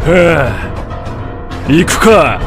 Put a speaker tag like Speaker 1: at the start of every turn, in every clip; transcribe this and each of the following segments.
Speaker 1: 行くか。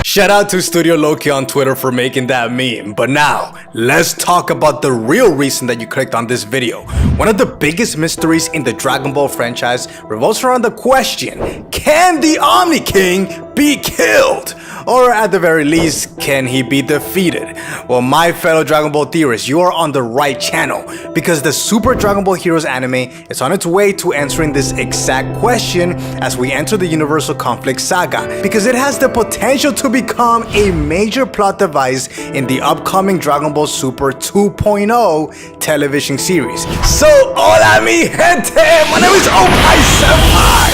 Speaker 2: Shout out to Studio Loki on Twitter for making that meme. But now, let's talk about the real reason that you clicked on this video. One of the biggest mysteries in the Dragon Ball franchise revolves around the question, can the Omni King be killed? Or at the very least, can he be defeated? Well, my fellow Dragon Ball theorists, you are on the right channel, because the Super Dragon Ball Heroes anime is on its way to answering this exact question as we enter the Universal Conflict Saga, because it has the potential to become a major plot device in the upcoming Dragon Ball Super 2.0 television series. So, hola mi gente! My name is Opai Senpai,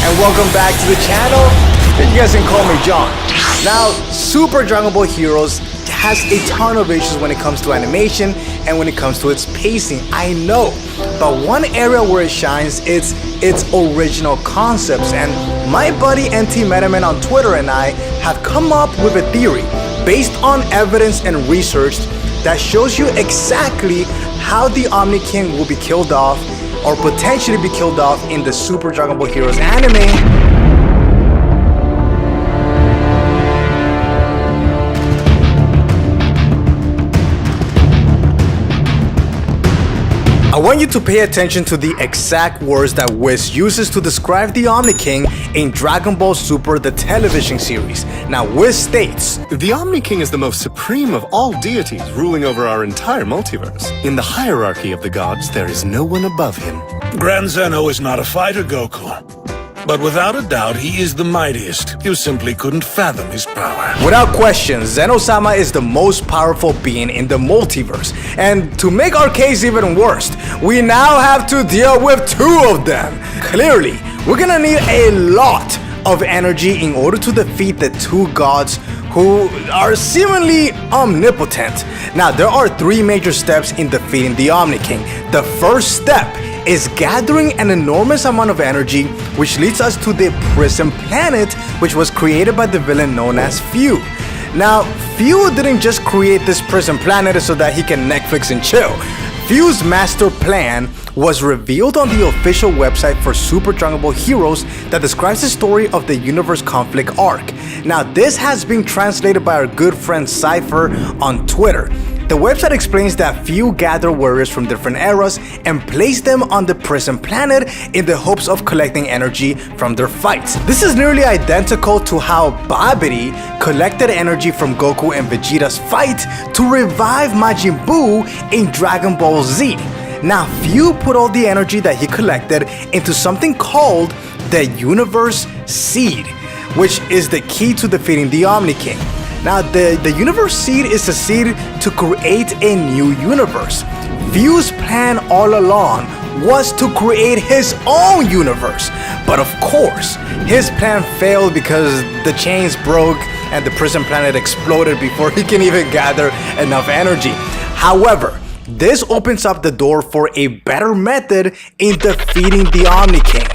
Speaker 2: and welcome back to the channel. You guys can call me John. Now, Super Dragon Ball Heroes has a ton of issues when it comes to animation and when it comes to its pacing, I know. But one area where it shines is its original concepts, and my buddy NT Metaman on Twitter and I have come up with a theory based on evidence and research that shows you exactly how the Omni King will be killed off or potentially be killed off in the Super Dragon Ball Heroes anime. I want you to pay attention to the exact words that Whis uses to describe the Omni King in Dragon Ball Super the television series. Now, Whis states,
Speaker 3: "The Omni King is the most supreme of all deities, ruling over our entire multiverse. In the hierarchy of the gods, there is no one above him."
Speaker 4: Grand Zeno is not a fighter, Goku. But without a doubt, he is the mightiest. You simply couldn't fathom his power.
Speaker 2: Without question, Zeno-sama is the most powerful being in the multiverse. And to make our case even worse, we now have to deal with two of them. Clearly, we're gonna need a lot of energy in order to defeat the two gods who are seemingly omnipotent. Now, there are three major steps in defeating the Omni King. The first step is gathering an enormous amount of energy, which leads us to the prison planet, which was created by the villain known as Fu. Now, Fu didn't just create this prison planet so that he can Netflix and chill. Fu's master plan was revealed on the official website for Super Dragon Ball Heroes that describes the story of the Universe Conflict arc. Now, this has been translated by our good friend Cypher on Twitter. The website explains that Fu gathered warriors from different eras and placed them on the prison planet in the hopes of collecting energy from their fights. This is nearly identical to how Babidi collected energy from Goku and Vegeta's fight to revive Majin Buu in Dragon Ball Z. Now, Fu put all the energy that he collected into something called the Universe Seed, which is the key to defeating the Omni King. Now, the Universe Seed is a seed to create a new universe. Fu's plan all along was to create his own universe. But of course, his plan failed because the chains broke and the prison planet exploded before he can even gather enough energy. However, this opens up the door for a better method in defeating the Omni Kings.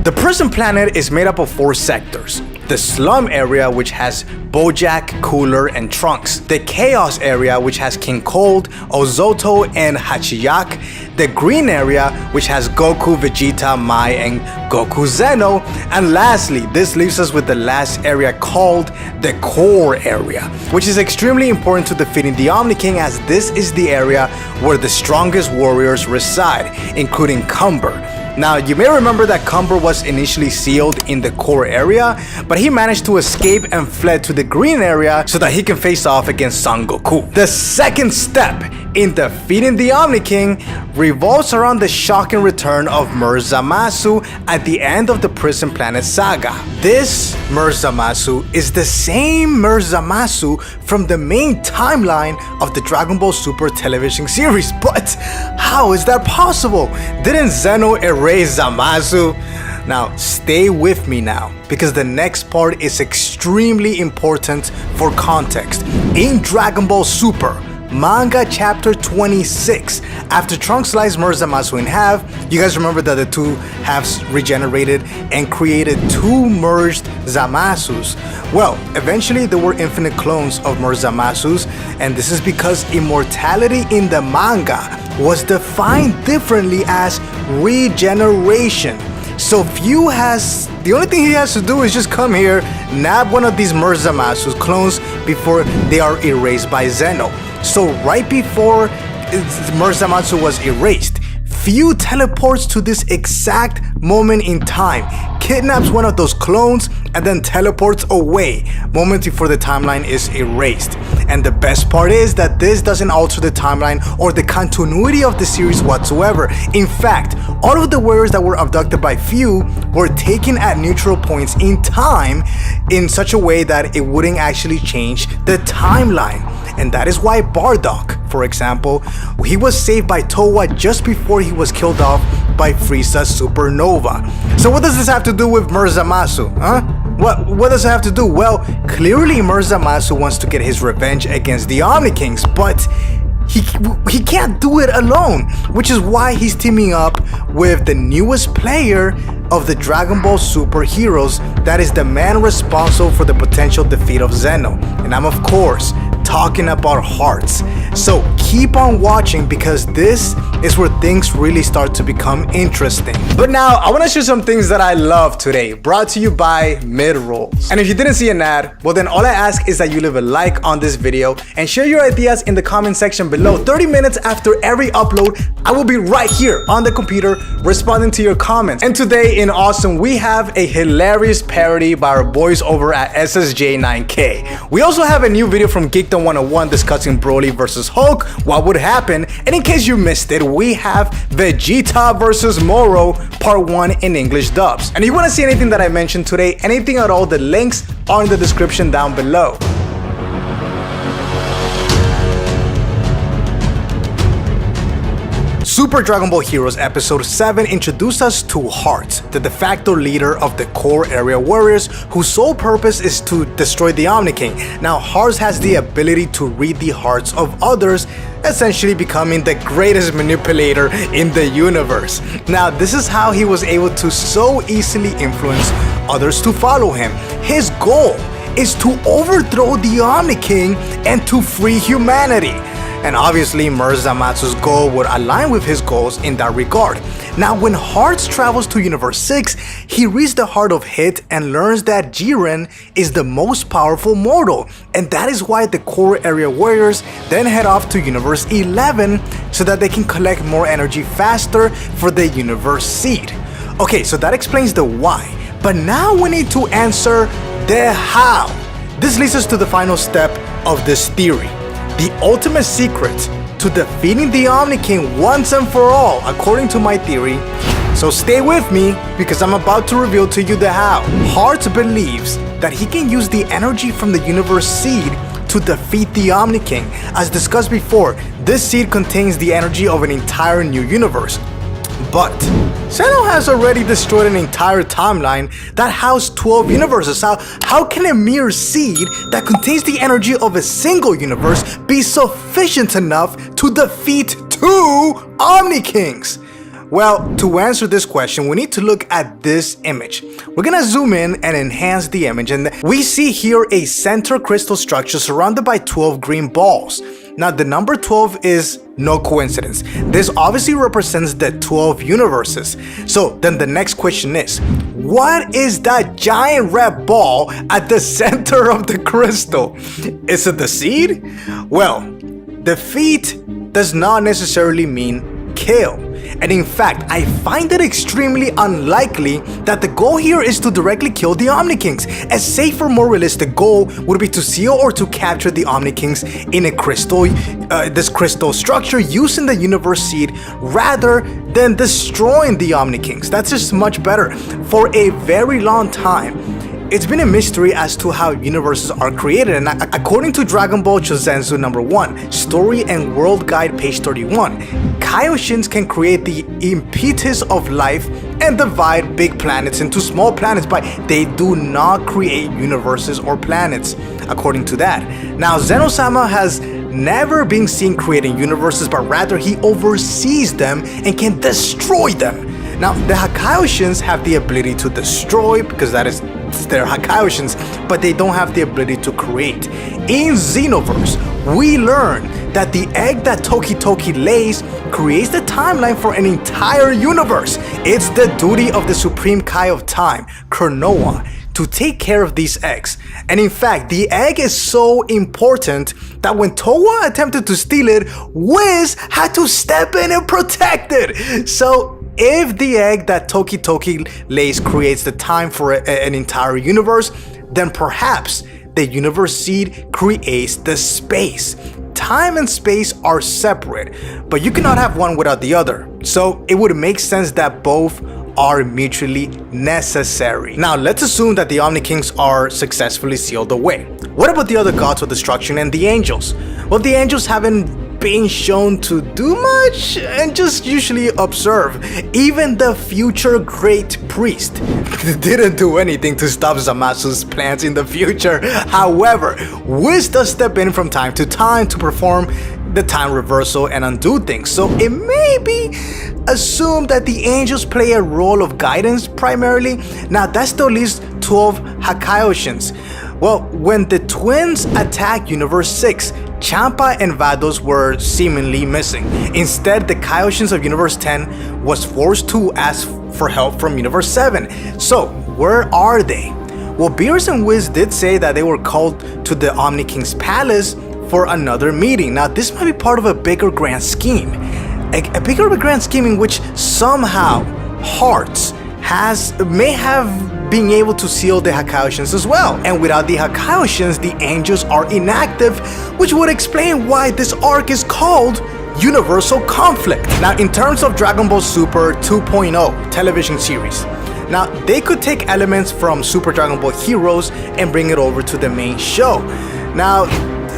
Speaker 2: The prison planet is made up of 4 sectors. The slum area, which has Bojack, Cooler, and Trunks. The chaos area, which has King Cold, Ozoto, and Hachiyak. The green area, which has Goku, Vegeta, Mai, and Goku Zeno. And lastly, this leaves us with the last area called the core area, which is extremely important to defeating the Omni King, as this is the area where the strongest warriors reside, including Cumber. Now, you may remember that Cumber was initially sealed in the core area, but he managed to escape and fled to the green area so that he can face off against Son Goku. The second step in defeating the Omni King revolves around the shocking return of Zamasu at the end of the Prison Planet saga. This Zamasu is the same Zamasu from the main timeline of the Dragon Ball Super television series. But how is that possible? Didn't Zeno erase Zamasu? Now, stay with me now, because the next part is extremely important for context. In Dragon Ball Super, Manga Chapter 26. After Trunks sliced Murasamasu in half, you guys remember that the two halves regenerated and created two merged Zamasus. Well, eventually there were infinite clones of Murasamasus, and this is because immortality in the manga was defined differently as regeneration. So the only thing he has to do is just come here, nab one of these Murasamasu clones before they are erased by Zeno. So right before Murasamasu was erased, Few teleports to this exact moment in time, kidnaps one of those clones, and then teleports away moments before the timeline is erased. And the best part is that this doesn't alter the timeline or the continuity of the series whatsoever. In fact, all of the warriors that were abducted by Few were taken at neutral points in time in such a way that it wouldn't actually change the timeline. And that is why Bardock, for example, he was saved by Towa just before he was killed off by Frieza's supernova. So what does this have to do with Murasamasu, huh? What does it have to do? Well, clearly Murasamasu wants to get his revenge against the Omni Kings, but he can't do it alone, which is why he's teaming up with the newest player of the Dragon Ball Super heroes, that is the man responsible for the potential defeat of Zeno. And I'm of course talking about Hearts. So keep on watching because this is where things really start to become interesting. But now I want to share some things that I love today, brought to you by Midrolls. And if you didn't see an ad, well then all I ask is that you leave a like on this video and share your ideas in the comment section below. 30 minutes after every upload, I will be right here on the computer responding to your comments. And today in Awesome, we have a hilarious parody by our boys over at SSJ9K. We also have a new video from Geekdom 101 discussing Broly versus Hulk, what would happen, and in case you missed it, we have Vegeta versus Moro part 1 in English dubs. And if you want to see anything that I mentioned today, anything at all, the links are in the description down below. Super Dragon Ball Heroes Episode 7 introduced us to Hearts, the de facto leader of the core area warriors whose sole purpose is to destroy the Omni King. Now Hearts has the ability to read the hearts of others, essentially becoming the greatest manipulator in the universe. Now this is how he was able to so easily influence others to follow him. His goal is to overthrow the Omni King and to free humanity. And obviously Murasamasu's goal would align with his goals in that regard. Now when Hearts travels to Universe 6, he reads the heart of Hit and learns that Jiren is the most powerful mortal, and that is why the core area warriors then head off to Universe 11 so that they can collect more energy faster for the Universe Seed. Okay, so that explains the why, but now we need to answer the how. This leads us to the final step of this theory. The ultimate secret to defeating the Omni King once and for all, according to my theory. So stay with me because I'm about to reveal to you the how. Hearts believes that he can use the energy from the Universe Seed to defeat the Omni King. As discussed before, this seed contains the energy of an entire new universe. But Zeno has already destroyed an entire timeline that housed 12 universes. How can a mere seed that contains the energy of a single universe be sufficient enough to defeat 2 Omni Kings? Well, to answer this question, we need to look at this image. We're gonna zoom in and enhance the image, and we see here a center crystal structure surrounded by 12 green balls. Now, the number 12 is no coincidence. This obviously represents the 12 universes. So then the next question is, what is that giant red ball at the center of the crystal? Is it the seed? Well, defeat does not necessarily mean kill. And in fact, I find it extremely unlikely that the goal here is to directly kill the Omni Kings. A safer, more realistic goal would be to seal or to capture the Omni Kings in a crystal, this crystal structure using the Universe Seed rather than destroying the Omni Kings. That's just much better. For a very long time, it's been a mystery as to how universes are created, and according to Dragon Ball Chosenzu number 1, Story and World Guide page 31, Kaioshins can create the impetus of life and divide big planets into small planets, but they do not create universes or planets, according to that. Now, Zeno-sama has never being seen creating universes, but rather he oversees them and can destroy them. Now, the Hakaioshins have the ability to destroy because that is their Hakaioshins, but they don't have the ability to create. In Xenoverse, we learn that the egg that Toki Toki lays creates the timeline for an entire universe. It's the duty of the Supreme Kai of Time, Kronoa, to take care of these eggs. And in fact, the egg is so important that when Towa attempted to steal it, Wiz had to step in and protect it. So if the egg that Toki Toki lays creates the time for an entire universe, then perhaps the universe seed creates the space. Time and space are separate, but you cannot have one without the other. So it would make sense that both are mutually necessary. Now let's assume that the Omni Kings are successfully sealed away. What about the other gods of destruction and the angels? Well, the angels haven't been shown to do much and just usually observe. Even the future great priest didn't do anything to stop Zamasu's plans in the future. However, Wiz does step in from time to time to perform the time reversal and undo things, so it may be assumed that the angels play a role of guidance primarily. Now that still leaves 12 Hakaioshins. Well, when the twins attacked Universe 6, Champa and Vados were seemingly missing. Instead, the Kaioshins of Universe 10 was forced to ask for help from Universe 7. So, where are they? Well, Beerus and Wiz did say that they were called to the Omni King's palace for another meeting. Now, this might be part of a bigger grand scheme. A bigger grand scheme in which somehow Hearts may have been able to seal the Hakaioshins as well. And without the Hakaioshins, the angels are inactive, which would explain why this arc is called Universal Conflict. Now, in terms of Dragon Ball Super 2.0 television series, now they could take elements from Super Dragon Ball Heroes and bring it over to the main show. Now,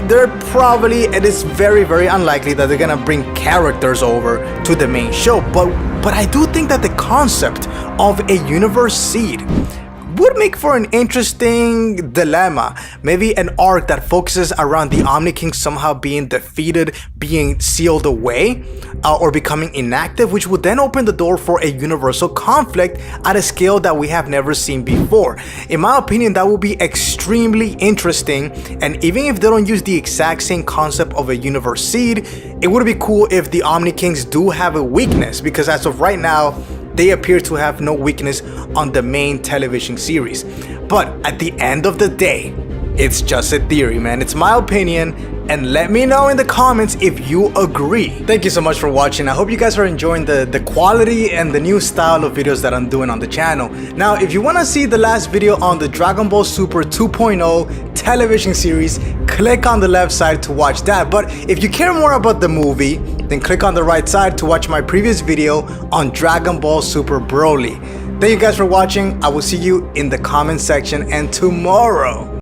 Speaker 2: it is very, very unlikely that they're gonna bring characters over to the main show, but I do think that the concept of a universe seed would make for an interesting dilemma. Maybe an arc that focuses around the Omni King somehow being defeated, being sealed away, or becoming inactive, which would then open the door for a universal conflict at a scale that we have never seen before. In my opinion, that would be extremely interesting, and even if they don't use the exact same concept of a universe seed, it would be cool if the Omni Kings do have a weakness, because as of right now, they appear to have no weakness on the main television series. But at the end of the day, it's just a theory, man. It's my opinion, and let me know in the comments if you agree. Thank you so much for watching. I hope you guys are enjoying the quality and the new style of videos that I'm doing on the channel. Now, if you want to see the last video on the Dragon Ball Super 2.0 television series, click on the left side to watch that. But if you care more about the movie, then click on the right side to watch my previous video on Dragon Ball Super Broly. Thank you guys for watching. I will see you in the comment section and tomorrow.